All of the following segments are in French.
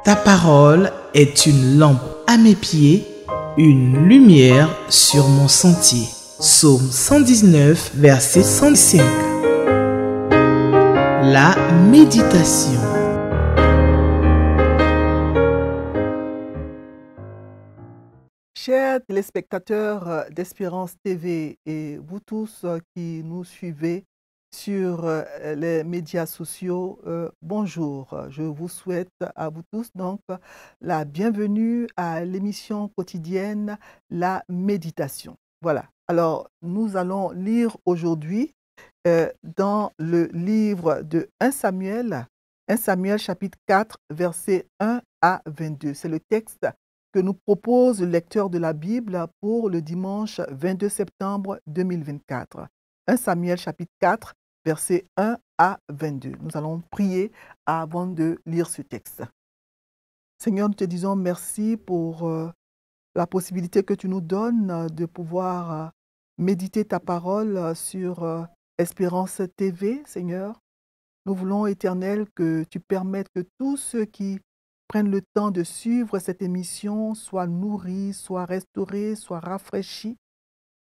Ta parole est une lampe à mes pieds, une lumière sur mon sentier. Psaume 119, verset 105. La méditation. Chers téléspectateurs d'Espérance TV et vous tous qui nous suivez sur les médias sociaux, bonjour. Je vous souhaite à vous tous donc la bienvenue à l'émission quotidienne La Méditation. Voilà. Alors, nous allons lire aujourd'hui dans le livre de 1 Samuel chapitre 4, versets 1 à 22. C'est le texte que nous propose le lecteur de la Bible pour le dimanche 22 septembre 2024. 1 Samuel chapitre 4, versets 1 à 22. Nous allons prier avant de lire ce texte. Seigneur, nous te disons merci pour la possibilité que tu nous donnes de pouvoir méditer ta parole sur Espérance TV, Seigneur. Nous voulons, Éternel, que tu permettes que tous ceux qui prennent le temps de suivre cette émission soient nourris, soient restaurés, soient rafraîchis.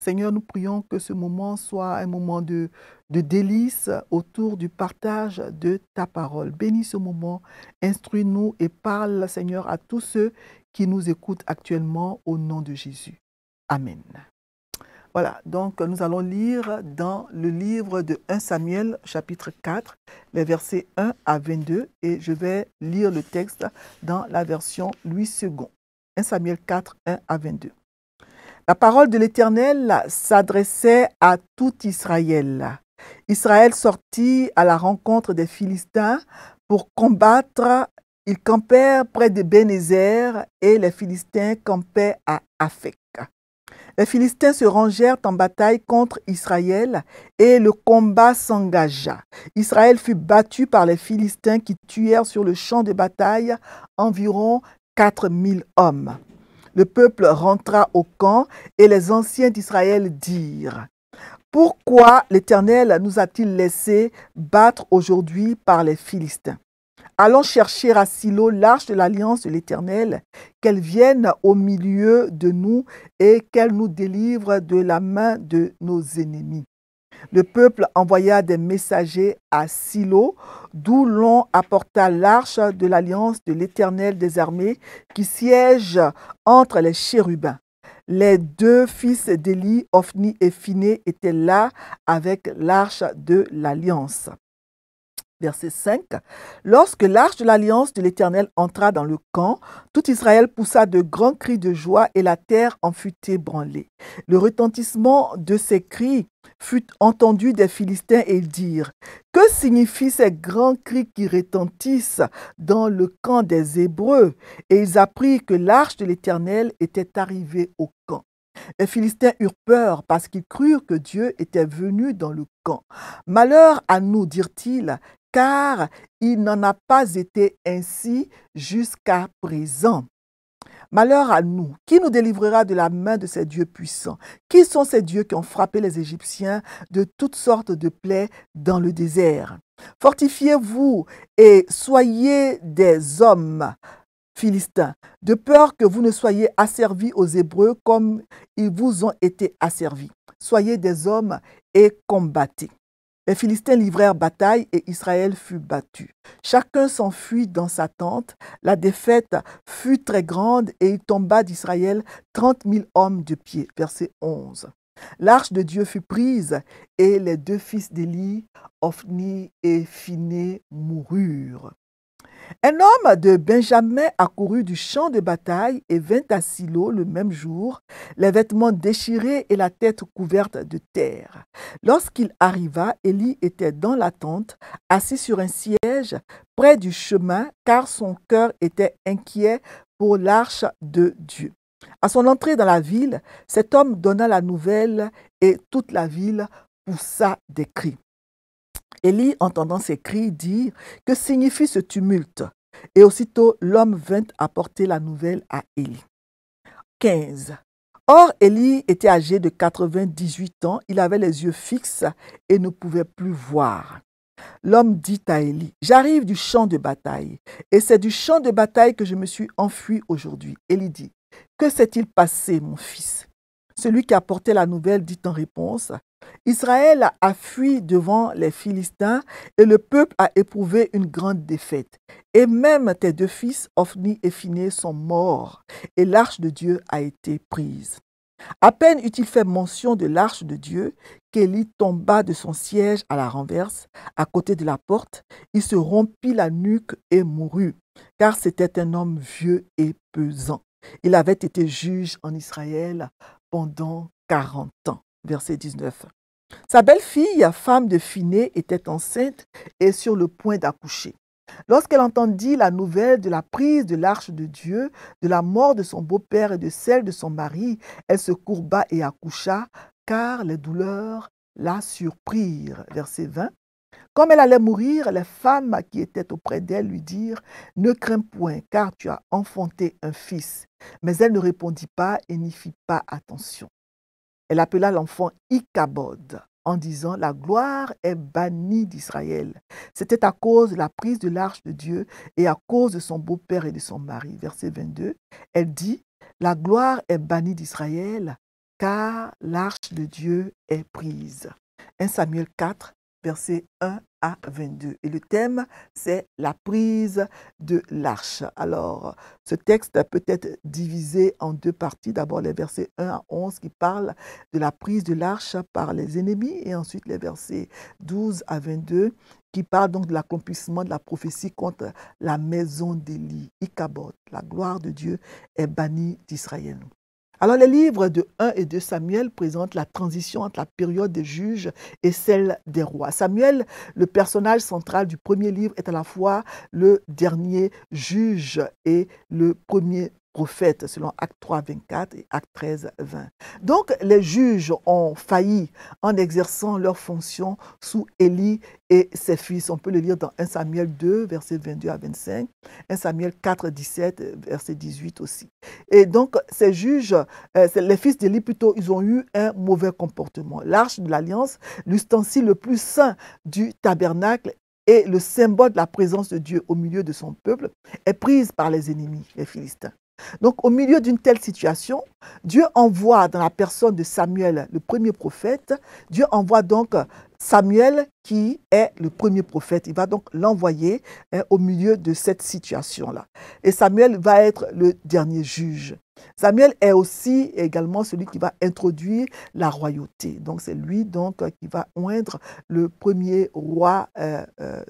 Seigneur, nous prions que ce moment soit un moment de délice autour du partage de ta parole. Bénis ce moment, instruis-nous et parle, Seigneur, à tous ceux qui nous écoutent actuellement au nom de Jésus. Amen. Voilà, donc nous allons lire dans le livre de 1 Samuel, chapitre 4, les versets 1 à 22, et je vais lire le texte dans la version Louis II. 1 Samuel 4, 1 à 22. La parole de l'Éternel s'adressait à tout Israël. Israël sortit à la rencontre des Philistins pour combattre. Ils campèrent près de Bénézer et les Philistins campaient à Aphek. Les Philistins se rangèrent en bataille contre Israël et le combat s'engagea. Israël fut battu par les Philistins qui tuèrent sur le champ de bataille environ 4000 hommes. Le peuple rentra au camp et les anciens d'Israël dirent : « Pourquoi l'Éternel nous a-t-il laissé battre aujourd'hui par les Philistins ? Allons chercher à Silo l'arche de l'alliance de l'Éternel, qu'elle vienne au milieu de nous et qu'elle nous délivre de la main de nos ennemis. » Le peuple envoya des messagers à Silo, d'où l'on apporta l'arche de l'alliance de l'Éternel des armées qui siège entre les chérubins. Les deux fils d'Élie, Ophni et Phiné, étaient là avec l'arche de l'alliance. Verset 5. Lorsque l'arche de l'alliance de l'Éternel entra dans le camp, tout Israël poussa de grands cris de joie et la terre en fut ébranlée. Le retentissement de ces cris fut entendu des Philistins et ils dirent : « Que signifient ces grands cris qui retentissent dans le camp des Hébreux ? » Et ils apprirent que l'arche de l'Éternel était arrivée au camp. Les Philistins eurent peur parce qu'ils crurent que Dieu était venu dans le camp. « Malheur à nous, dirent-ils, car il n'en a pas été ainsi jusqu'à présent. » Malheur à nous, qui nous délivrera de la main de ces dieux puissants? Qui sont ces dieux qui ont frappé les Égyptiens de toutes sortes de plaies dans le désert? Fortifiez-vous et soyez des hommes, Philistins, de peur que vous ne soyez asservis aux Hébreux comme ils vous ont été asservis. Soyez des hommes et combattez. Les Philistins livrèrent bataille et Israël fut battu. Chacun s'enfuit dans sa tente. La défaite fut très grande et il tomba d'Israël 30 000 hommes de pied. Verset 11. L'arche de Dieu fut prise et les deux fils d'Élie, Ophni et Phiné, moururent. Un homme de Benjamin accourut du champ de bataille et vint à Silo le même jour, les vêtements déchirés et la tête couverte de terre. Lorsqu'il arriva, Élie était dans la tente, assis sur un siège près du chemin, car son cœur était inquiet pour l'arche de Dieu. À son entrée dans la ville, cet homme donna la nouvelle et toute la ville poussa des cris. Élie, entendant ces cris, dit : « Que signifie ce tumulte ? » Et aussitôt, l'homme vint apporter la nouvelle à Élie. 15. Or, Élie était âgé de 98 ans, il avait les yeux fixes et ne pouvait plus voir. L'homme dit à Élie, « J'arrive du champ de bataille, et c'est du champ de bataille que je me suis enfui aujourd'hui. » Élie dit, « Que s'est-il passé, mon fils ?» Celui qui apportait la nouvelle dit en réponse, « Israël a fui devant les Philistins et le peuple a éprouvé une grande défaite. Et même tes deux fils, Ophni et Phiné, sont morts et l'arche de Dieu a été prise. » À peine eut-il fait mention de l'arche de Dieu qu'Élie tomba de son siège à la renverse, à côté de la porte. Il se rompit la nuque et mourut, car c'était un homme vieux et pesant. Il avait été juge en Israël pendant 40 ans. Verset 19. Sa belle-fille, femme de Phiné, était enceinte et sur le point d'accoucher. Lorsqu'elle entendit la nouvelle de la prise de l'arche de Dieu, de la mort de son beau-père et de celle de son mari, elle se courba et accoucha, car les douleurs la surprirent. Verset 20. Comme elle allait mourir, les femmes qui étaient auprès d'elle lui dirent, « Ne crains point, car tu as enfanté un fils. » Mais elle ne répondit pas et n'y fit pas attention. Elle appela l'enfant Ichabod en disant, « La gloire est bannie d'Israël. » C'était à cause de la prise de l'arche de Dieu et à cause de son beau-père et de son mari. Verset 22, elle dit, « La gloire est bannie d'Israël, car l'arche de Dieu est prise. » 1 Samuel 4, versets 1 à 22. Et le thème, c'est la prise de l'arche. Alors, ce texte peut être divisé en deux parties. D'abord, les versets 1 à 11 qui parlent de la prise de l'arche par les ennemis. Et ensuite, les versets 12 à 22 qui parlent donc de l'accomplissement de la prophétie contre la maison d'Élie. Ichabod, la gloire de Dieu est bannie d'Israël. Alors, les livres de 1 et 2 Samuel présentent la transition entre la période des juges et celle des rois. Samuel, le personnage central du premier livre, est à la fois le dernier juge et le premier prophète, selon Acte 3, 24 et Acte 13, 20. Donc, les juges ont failli en exerçant leurs fonctions sous Élie et ses fils. On peut le lire dans 1 Samuel 2, versets 22 à 25, 1 Samuel 4, 17, verset 18 aussi. Et donc, ces juges, les fils d'Élie plutôt, ils ont eu un mauvais comportement. L'arche de l'Alliance, l'ustensile le plus saint du tabernacle et le symbole de la présence de Dieu au milieu de son peuple, est prise par les ennemis, les Philistins. Donc, au milieu d'une telle situation, Dieu envoie dans la personne de Samuel, le premier prophète, Dieu envoie donc Samuel qui est le premier prophète. Il va donc l'envoyer au milieu de cette situation-là. Et Samuel va être le dernier juge. Samuel est aussi également celui qui va introduire la royauté. Donc c'est lui donc qui va oindre le premier roi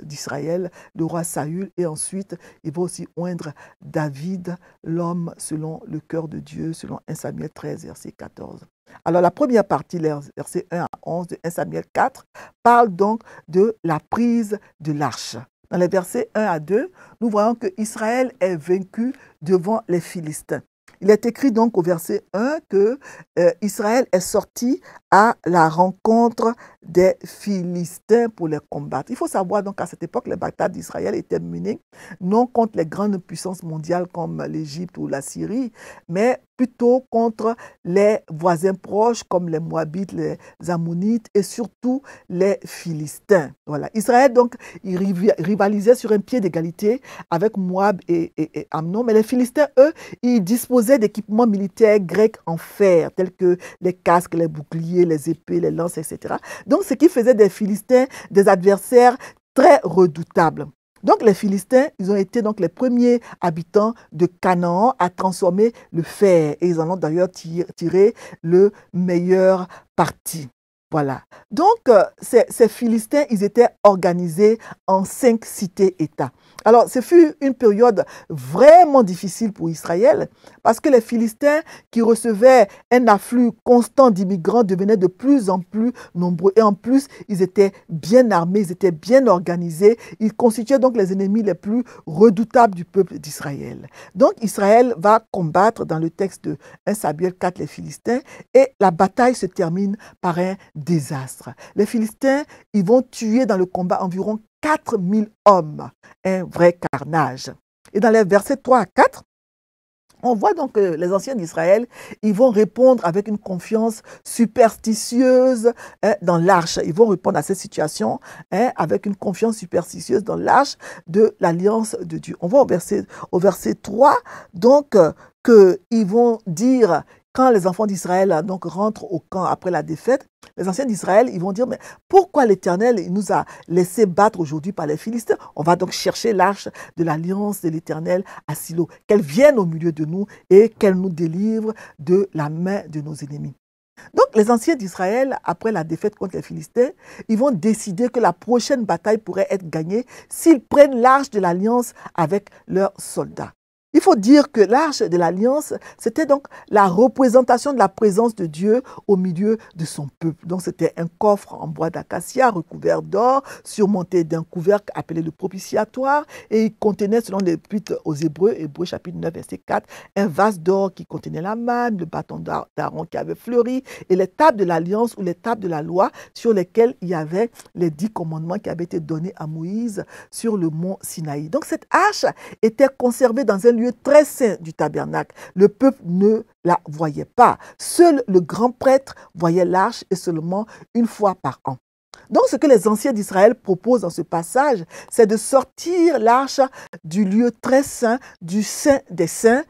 d'Israël, le roi Saül, et ensuite il va aussi oindre David, l'homme selon le cœur de Dieu, selon 1 Samuel 13, verset 14. Alors la première partie, les versets 1 à 11 de 1 Samuel 4, parle donc de la prise de l'arche. Dans les versets 1 à 2, nous voyons que Israël est vaincu devant les Philistins. Il est écrit donc au verset 1 que Israël est sorti à la rencontre des Philistins pour les combattre. Il faut savoir donc qu'à cette époque, les batailles d'Israël étaient menées non contre les grandes puissances mondiales comme l'Égypte ou la Syrie, mais plutôt contre les voisins proches comme les Moabites, les Ammonites et surtout les Philistins. Voilà. Israël donc il rivalisait sur un pied d'égalité avec Moab et Ammon, mais les Philistins, eux, ils disposaient d'équipements militaires grecs en fer, tels que les casques, les boucliers, les épées, les lances, etc. Donc, ce qui faisait des Philistins des adversaires très redoutables. Donc, les Philistins, ils ont été donc les premiers habitants de Canaan à transformer le fer. Et ils en ont d'ailleurs tiré le meilleur parti. Voilà. Donc, ces Philistins, ils étaient organisés en 5 cités-États. Alors, ce fut une période vraiment difficile pour Israël parce que les Philistins qui recevaient un afflux constant d'immigrants devenaient de plus en plus nombreux. Et en plus, ils étaient bien armés, ils étaient bien organisés. Ils constituaient donc les ennemis les plus redoutables du peuple d'Israël. Donc, Israël va combattre dans le texte de 1 Samuel 4 les Philistins et la bataille se termine par un désastre. Les Philistins, ils vont tuer dans le combat environ 4000 hommes, un vrai carnage. Et dans les versets 3 à 4, On voit donc que les anciens d'Israël, ils vont répondre avec une confiance superstitieuse dans l'arche. Ils vont répondre à cette situation avec une confiance superstitieuse dans l'arche de l'alliance de Dieu. On voit au verset 3, donc, qu'ils vont dire, quand les enfants d'Israël donc rentrent au camp après la défaite, les anciens d'Israël, ils vont dire, mais pourquoi l'Éternel nous a laissé battre aujourd'hui par les Philistins? On va donc chercher l'arche de l'alliance de l'Éternel à Silo, qu'elle vienne au milieu de nous et qu'elle nous délivre de la main de nos ennemis. Donc les anciens d'Israël, après la défaite contre les Philistins, ils vont décider que la prochaine bataille pourrait être gagnée s'ils prennent l'arche de l'alliance avec leurs soldats. Il faut dire que l'arche de l'alliance, c'était donc la représentation de la présence de Dieu au milieu de son peuple. Donc c'était un coffre en bois d'acacia recouvert d'or, surmonté d'un couvercle appelé le propitiatoire, et il contenait, selon l'Épître aux Hébreux, Hébreux chapitre 9, verset 4, un vase d'or qui contenait la manne, le bâton d'Aaron qui avait fleuri, et les tables de l'alliance ou les tables de la loi sur lesquelles il y avait les 10 commandements qui avaient été donnés à Moïse sur le mont Sinaï. Donc cette arche était conservée dans un lieu très saint du tabernacle. Le peuple ne la voyait pas. Seul le grand prêtre voyait l'arche et seulement une fois par an. Donc, ce que les anciens d'Israël proposent dans ce passage, c'est de sortir l'arche du lieu très saint, du saint des saints.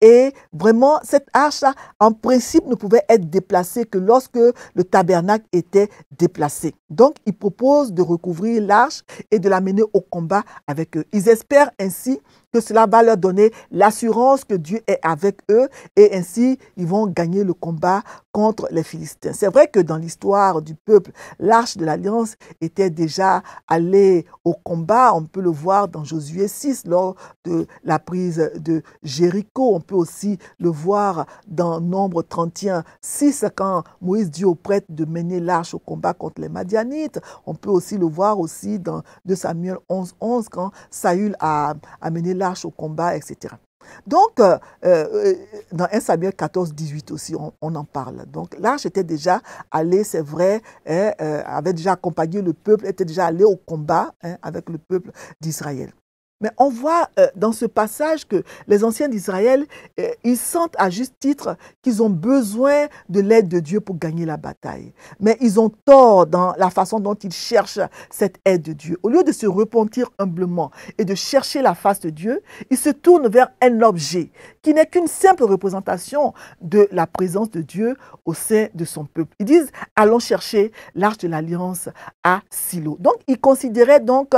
Et vraiment, cette arche-là, en principe, ne pouvait être déplacée que lorsque le tabernacle était déplacé. Donc, ils proposent de recouvrir l'arche et de la mener au combat avec eux. Ils espèrent ainsi que cela va leur donner l'assurance que Dieu est avec eux et ainsi ils vont gagner le combat contre les Philistins. C'est vrai que dans l'histoire du peuple, l'arche de l'Alliance était déjà allée au combat. On peut le voir dans Josué 6 lors de la prise de Jéricho. On peut aussi le voir dans Nombre 31, 6 quand Moïse dit aux prêtres de mener l'arche au combat contre les Madianites. On peut aussi le voir aussi dans 2 Samuel 11, 11 quand Saül a mené l'arche au combat, etc. Donc, dans 1 Samuel 14, 18 aussi, on en parle. Donc, l'arche était déjà allée, c'est vrai, avait déjà accompagné le peuple, était déjà allée au combat avec le peuple d'Israël. Mais on voit dans ce passage que les anciens d'Israël, ils sentent à juste titre qu'ils ont besoin de l'aide de Dieu pour gagner la bataille. Mais ils ont tort dans la façon dont ils cherchent cette aide de Dieu. Au lieu de se repentir humblement et de chercher la face de Dieu, ils se tournent vers un objet qui n'est qu'une simple représentation de la présence de Dieu au sein de son peuple. Ils disent, allons chercher l'arche de l'alliance à Silo. Donc, ils considéraient donc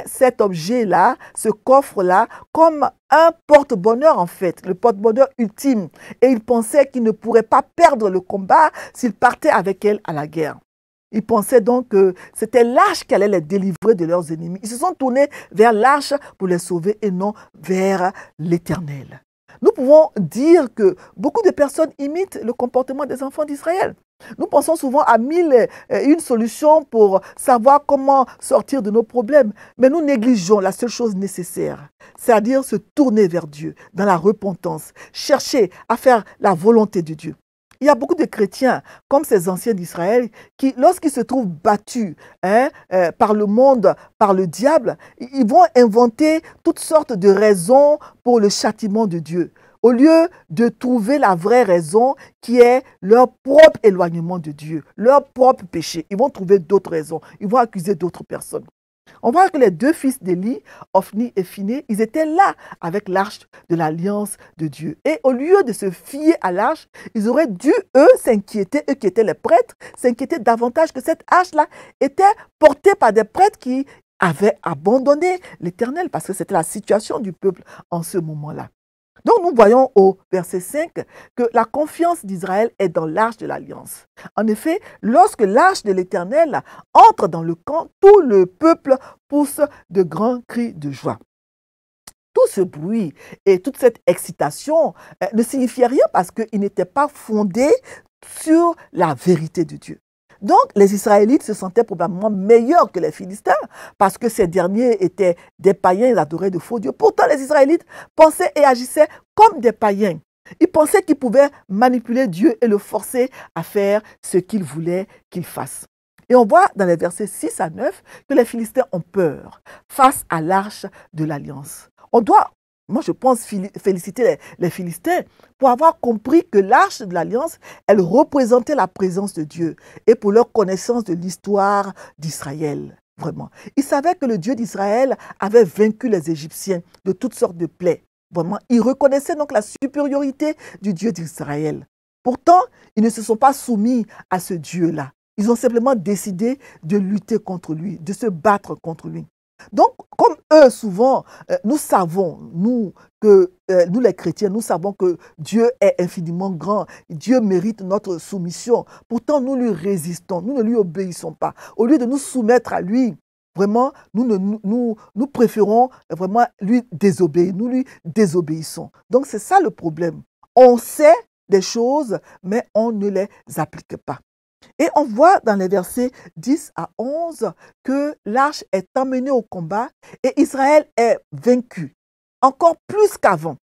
cet objet-là, ce coffre-là, comme un porte-bonheur en fait, le porte-bonheur ultime. Et ils pensaient qu'ils ne pourraient pas perdre le combat s'ils partaient avec elle à la guerre. Ils pensaient donc que c'était l'arche qui allait les délivrer de leurs ennemis. Ils se sont tournés vers l'arche pour les sauver et non vers l'Éternel. Nous pouvons dire que beaucoup de personnes imitent le comportement des enfants d'Israël. Nous pensons souvent à une solution pour savoir comment sortir de nos problèmes, mais nous négligeons la seule chose nécessaire, c'est-à-dire se tourner vers Dieu dans la repentance, chercher à faire la volonté de Dieu. Il y a beaucoup de chrétiens, comme ces anciens d'Israël, qui, lorsqu'ils se trouvent battus par le monde, par le diable, ils vont inventer toutes sortes de raisons pour le châtiment de Dieu, au lieu de trouver la vraie raison qui est leur propre éloignement de Dieu, leur propre péché. Ils vont trouver d'autres raisons, ils vont accuser d'autres personnes. On voit que les deux fils d'Élie, Ophni et Phiné, ils étaient là avec l'arche de l'alliance de Dieu. Et au lieu de se fier à l'arche, ils auraient dû, eux, s'inquiéter, eux qui étaient les prêtres, s'inquiéter davantage que cette arche-là était portée par des prêtres qui avaient abandonné l'Éternel, parce que c'était la situation du peuple en ce moment-là. Donc nous voyons au verset 5 que la confiance d'Israël est dans l'arche de l'alliance. En effet, lorsque l'arche de l'Éternel entre dans le camp, tout le peuple pousse de grands cris de joie. Tout ce bruit et toute cette excitation ne signifiait rien parce qu'ils n'étaient pas fondés sur la vérité de Dieu. Donc, les Israélites se sentaient probablement meilleurs que les Philistins parce que ces derniers étaient des païens, ils adoraient de faux dieux. Pourtant, les Israélites pensaient et agissaient comme des païens. Ils pensaient qu'ils pouvaient manipuler Dieu et le forcer à faire ce qu'il voulait qu'il fasse. Et on voit dans les versets 6 à 9 que les Philistins ont peur face à l'arche de l'alliance. On doit moi je pense féliciter les Philistins pour avoir compris que l'arche de l'Alliance, elle représentait la présence de Dieu et pour leur connaissance de l'histoire d'Israël. Vraiment. Ils savaient que le Dieu d'Israël avait vaincu les Égyptiens de toutes sortes de plaies. Vraiment, ils reconnaissaient donc la supériorité du Dieu d'Israël. Pourtant, ils ne se sont pas soumis à ce Dieu-là. Ils ont simplement décidé de lutter contre lui, de se battre contre lui. Donc, comme eux, souvent, nous savons, nous les chrétiens, nous savons que Dieu est infiniment grand. Dieu mérite notre soumission. Pourtant, nous lui résistons, nous ne lui obéissons pas. Au lieu de nous soumettre à lui, vraiment, nous préférons vraiment lui désobéir. Nous lui désobéissons. Donc, c'est ça le problème. On sait des choses, mais on ne les applique pas. Et on voit dans les versets 10 à 11 que l'arche est emmenée au combat et Israël est vaincu, encore plus qu'avant.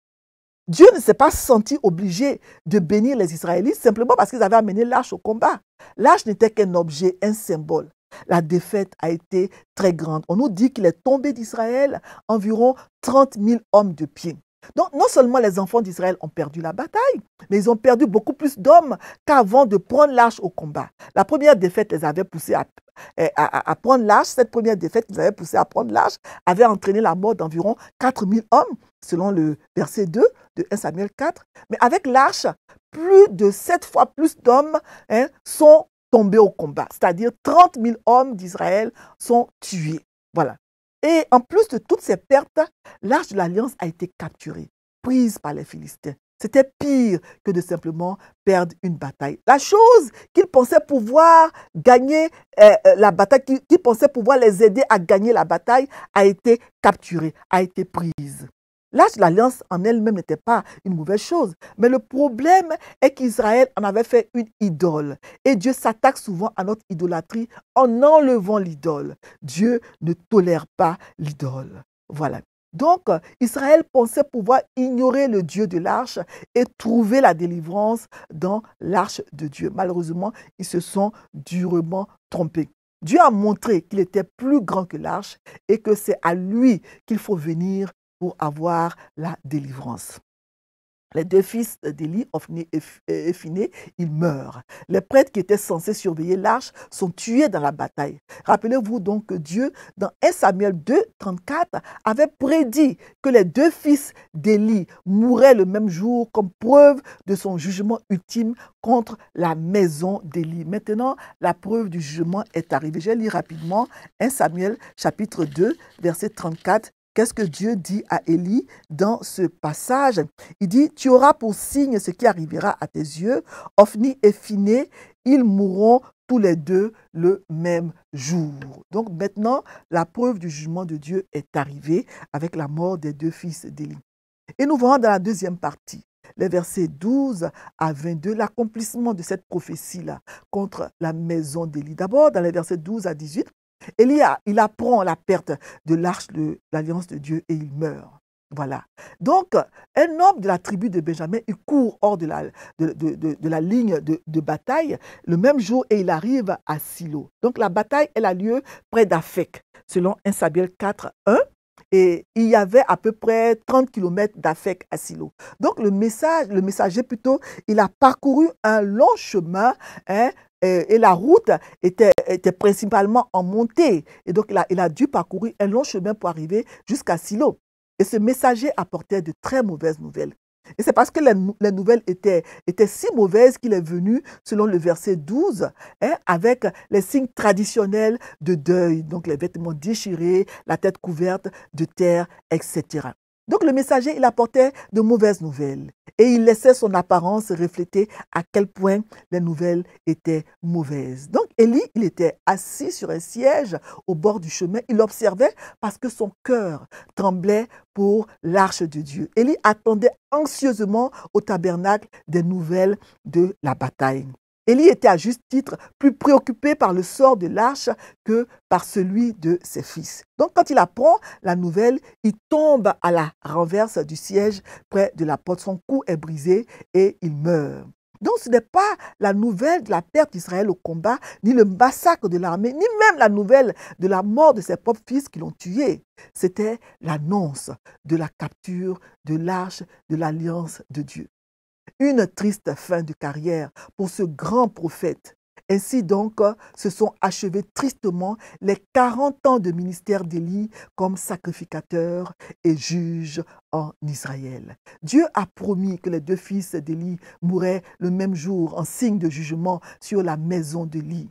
Dieu ne s'est pas senti obligé de bénir les Israélites simplement parce qu'ils avaient amené l'arche au combat. L'arche n'était qu'un objet, un symbole. La défaite a été très grande. On nous dit qu'il est tombé d'Israël environ 30 000 hommes de pied. Donc, non seulement les enfants d'Israël ont perdu la bataille, mais ils ont perdu beaucoup plus d'hommes qu'avant de prendre l'arche au combat. La première défaite les avait poussés à prendre l'arche. Cette première défaite qui les avait poussés à prendre l'arche avait entraîné la mort d'environ 4 000 hommes, selon le verset 2 de 1 Samuel 4. Mais avec l'arche, plus de 7 fois plus d'hommes sont tombés au combat. C'est-à-dire 30 000 hommes d'Israël sont tués. Voilà. Et en plus de toutes ces pertes, l'arche de l'Alliance a été capturée, prise par les Philistins. C'était pire que de simplement perdre une bataille. La chose qu'ils pensaient pouvoir gagner la bataille, qu'ils pensaient pouvoir les aider à gagner la bataille, a été capturée, a été prise. L'arche de l'Alliance en elle-même n'était pas une mauvaise chose. Mais le problème est qu'Israël en avait fait une idole. Et Dieu s'attaque souvent à notre idolâtrie en enlevant l'idole. Dieu ne tolère pas l'idole. Voilà. Donc, Israël pensait pouvoir ignorer le Dieu de l'arche et trouver la délivrance dans l'arche de Dieu. Malheureusement, ils se sont durement trompés. Dieu a montré qu'il était plus grand que l'arche et que c'est à lui qu'il faut venir pour avoir la délivrance. Les deux fils d'Élie, Hophni et Phiné, ils meurent. Les prêtres qui étaient censés surveiller l'arche sont tués dans la bataille. Rappelez-vous donc que Dieu, dans 1 Samuel 2, 34, avait prédit que les deux fils d'Élie mourraient le même jour comme preuve de son jugement ultime contre la maison d'Élie. Maintenant, la preuve du jugement est arrivée. Je lis rapidement 1 Samuel chapitre 2, verset 34. Qu'est-ce que Dieu dit à Élie dans ce passage? Il dit, tu auras pour signe ce qui arrivera à tes yeux. Hophni et Phiné, ils mourront tous les deux le même jour. Donc maintenant, la preuve du jugement de Dieu est arrivée avec la mort des deux fils d'Élie. Et nous voyons dans la deuxième partie, les versets 12 à 22, l'accomplissement de cette prophétie-là contre la maison d'Élie. D'abord, dans les versets 12 à 18, Élie, il apprend la perte de l'arche de l'Alliance de Dieu et il meurt. Voilà. Donc, un homme de la tribu de Benjamin, il court hors de la ligne de bataille le même jour et il arrive à Silo. Donc, la bataille, elle a lieu près d'Aphek, selon 1 Samuel 4, 1. Et il y avait à peu près 30 km d'Aphek à Silo. Donc, le messager plutôt, il a parcouru un long chemin, et la route était principalement en montée. Et donc, il a dû parcourir un long chemin pour arriver jusqu'à Silo. Et ce messager apportait de très mauvaises nouvelles. Et c'est parce que les nouvelles étaient si mauvaises qu'il est venu, selon le verset 12, avec les signes traditionnels de deuil, donc les vêtements déchirés, la tête couverte de terre, etc. Donc le messager, il apportait de mauvaises nouvelles et il laissait son apparence refléter à quel point les nouvelles étaient mauvaises. Donc Élie, il était assis sur un siège au bord du chemin. Il observait parce que son cœur tremblait pour l'arche de Dieu. Élie attendait anxieusement au tabernacle des nouvelles de la bataille. Élie était à juste titre plus préoccupé par le sort de l'arche que par celui de ses fils. Donc quand il apprend la nouvelle, il tombe à la renverse du siège près de la porte. Son cou est brisé et il meurt. Donc ce n'est pas la nouvelle de la perte d'Israël au combat, ni le massacre de l'armée, ni même la nouvelle de la mort de ses propres fils qui l'ont tué. C'était l'annonce de la capture de l'arche de l'alliance de Dieu. Une triste fin de carrière pour ce grand prophète. Ainsi donc, se sont achevés tristement les 40 ans de ministère d'Élie comme sacrificateur et juge en Israël. Dieu a promis que les deux fils d'Élie mourraient le même jour en signe de jugement sur la maison d'Élie.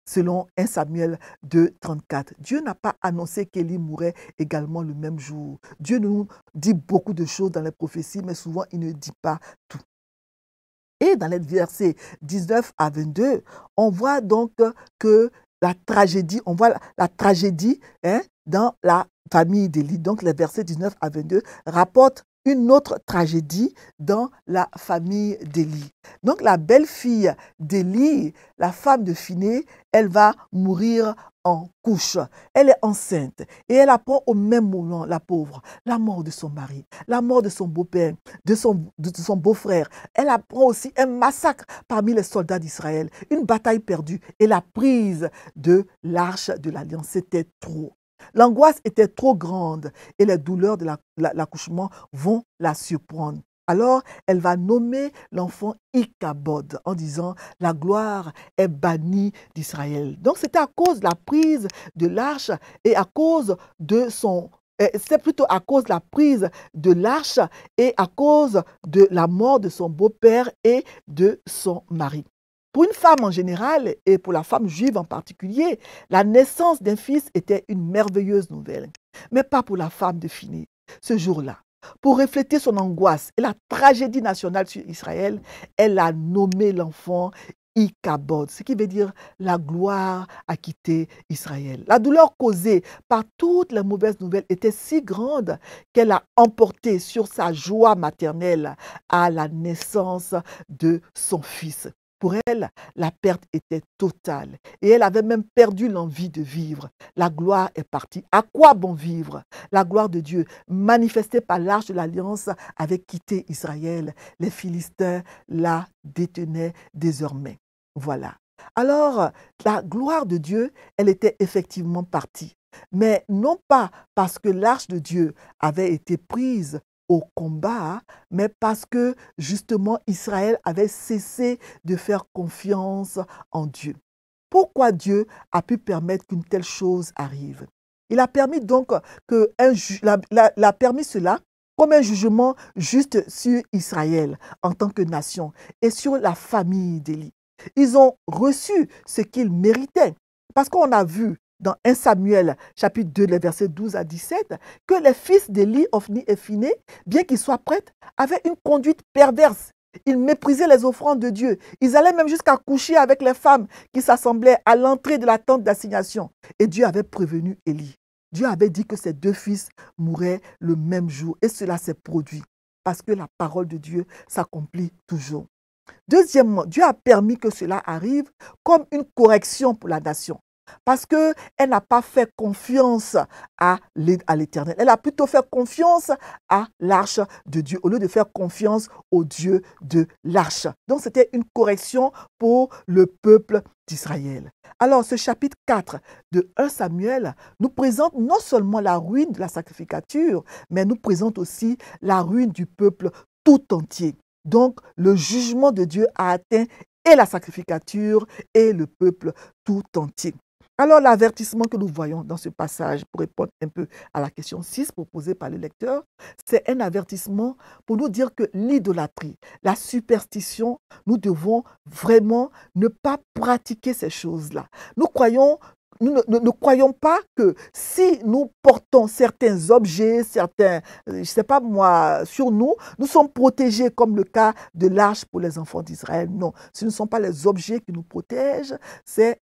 Selon 1 Samuel 2, 34, Dieu n'a pas annoncé qu'Élie mourrait également le même jour. Dieu nous dit beaucoup de choses dans les prophéties, mais souvent il ne dit pas tout. Et dans les versets 19 à 22, on voit donc que la tragédie, dans la famille d'Élie. Donc les versets 19 à 22 rapportent une autre tragédie dans la famille d'Élie. Donc la belle-fille d'Élie, la femme de Phiné, elle va mourir en couche. Elle est enceinte et elle apprend au même moment, la pauvre, la mort de son mari, la mort de son beau-père, de son beau-frère. Elle apprend aussi un massacre parmi les soldats d'Israël, une bataille perdue et la prise de l'arche de l'alliance. C'était trop. L'angoisse était trop grande et les douleurs de l'accouchement vont la surprendre. Alors, elle va nommer l'enfant Ichabod en disant « La gloire est bannie d'Israël ». Donc, c'était à cause de la prise de l'arche et à cause de son... C'est plutôt à cause de la prise de l'arche et à cause de la mort de son beau-père et de son mari. Pour une femme en général et pour la femme juive en particulier, la naissance d'un fils était une merveilleuse nouvelle. Mais pas pour la femme de Phiné. Ce jour-là, pour refléter son angoisse et la tragédie nationale sur Israël, elle a nommé l'enfant Ichabod, ce qui veut dire la gloire a quitté Israël. La douleur causée par toutes les mauvaises nouvelles était si grande qu'elle a emporté sur sa joie maternelle à la naissance de son fils. Pour elle, la perte était totale et elle avait même perdu l'envie de vivre. La gloire est partie. À quoi bon vivre? La gloire de Dieu, manifestée par l'arche de l'alliance, avait quitté Israël. Les Philistins la détenaient désormais. Voilà. Alors, la gloire de Dieu, elle était effectivement partie. Mais non pas parce que l'arche de Dieu avait été prise au combat, mais parce que justement Israël avait cessé de faire confiance en Dieu. Pourquoi Dieu a pu permettre qu'une telle chose arrive? Il a permis donc cela comme un jugement juste sur Israël en tant que nation et sur la famille d'Élie. Ils ont reçu ce qu'ils méritaient parce qu'on a vu dans 1 Samuel, chapitre 2, les versets 12 à 17, que les fils d'Élie, Ophni et Phiné, bien qu'ils soient prêtres, avaient une conduite perverse. Ils méprisaient les offrandes de Dieu. Ils allaient même jusqu'à coucher avec les femmes qui s'assemblaient à l'entrée de la tente d'assignation. Et Dieu avait prévenu Élie. Dieu avait dit que ses deux fils mourraient le même jour. Et cela s'est produit parce que la parole de Dieu s'accomplit toujours. Deuxièmement, Dieu a permis que cela arrive comme une correction pour la nation. Parce qu'elle n'a pas fait confiance à l'Éternel. Elle a plutôt fait confiance à l'arche de Dieu au lieu de faire confiance au Dieu de l'arche. Donc c'était une correction pour le peuple d'Israël. Alors ce chapitre 4 de 1 Samuel nous présente non seulement la ruine de la sacrificature, mais nous présente aussi la ruine du peuple tout entier. Donc le jugement de Dieu a atteint et la sacrificature et le peuple tout entier. Alors l'avertissement que nous voyons dans ce passage, pour répondre un peu à la question 6 proposée par le lecteur, c'est un avertissement pour nous dire que l'idolâtrie, la superstition, nous devons vraiment ne pas pratiquer ces choses-là. Nous ne croyons pas que si nous portons certains objets, je ne sais pas moi, sur nous, nous sommes protégés comme le cas de l'arche pour les enfants d'Israël. Non, ce ne sont pas les objets qui nous protègent, c'est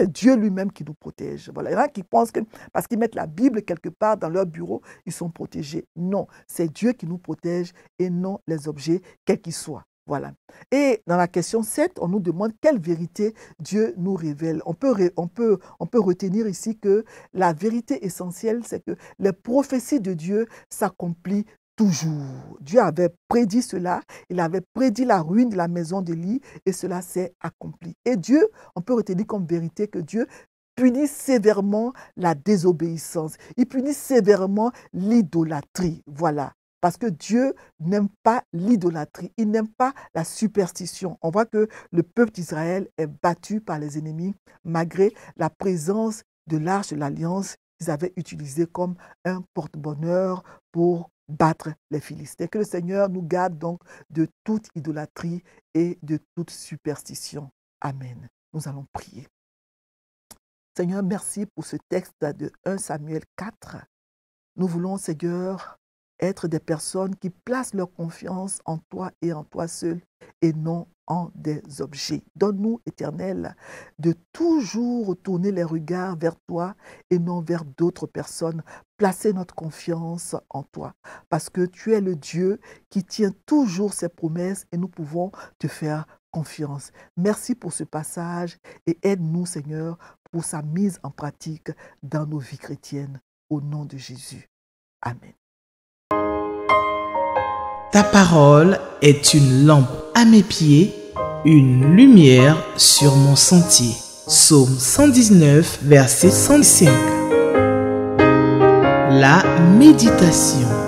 Dieu lui-même qui nous protège. Voilà. Il y en a qui pensent que parce qu'ils mettent la Bible quelque part dans leur bureau, ils sont protégés. Non, c'est Dieu qui nous protège et non les objets, quels qu'ils soient. Voilà. Et dans la question 7, on nous demande quelle vérité Dieu nous révèle. On peut retenir ici que la vérité essentielle, c'est que les prophéties de Dieu s'accomplissent toujours. Dieu avait prédit cela, il avait prédit la ruine de la maison d'Élie et cela s'est accompli. Et Dieu, on peut retenir comme vérité que Dieu punit sévèrement la désobéissance. Il punit sévèrement l'idolâtrie. Voilà. Parce que Dieu n'aime pas l'idolâtrie, il n'aime pas la superstition. On voit que le peuple d'Israël est battu par les ennemis malgré la présence de l'arche de l'Alliance qu'ils avaient utilisée comme un porte-bonheur pour battre les Philistins. Que le Seigneur nous garde donc de toute idolâtrie et de toute superstition. Amen. Nous allons prier. Seigneur, merci pour ce texte de 1 Samuel 4. Nous voulons, Seigneur, être des personnes qui placent leur confiance en toi et en toi seul et non en des objets. Donne-nous, Éternel, de toujours tourner les regards vers toi et non vers d'autres personnes. Placer notre confiance en toi parce que tu es le Dieu qui tient toujours ses promesses et nous pouvons te faire confiance. Merci pour ce passage et aide-nous, Seigneur, pour sa mise en pratique dans nos vies chrétiennes. Au nom de Jésus. Amen. Ta parole est une lampe à mes pieds, une lumière sur mon sentier. Psaume 119, verset 105. La méditation.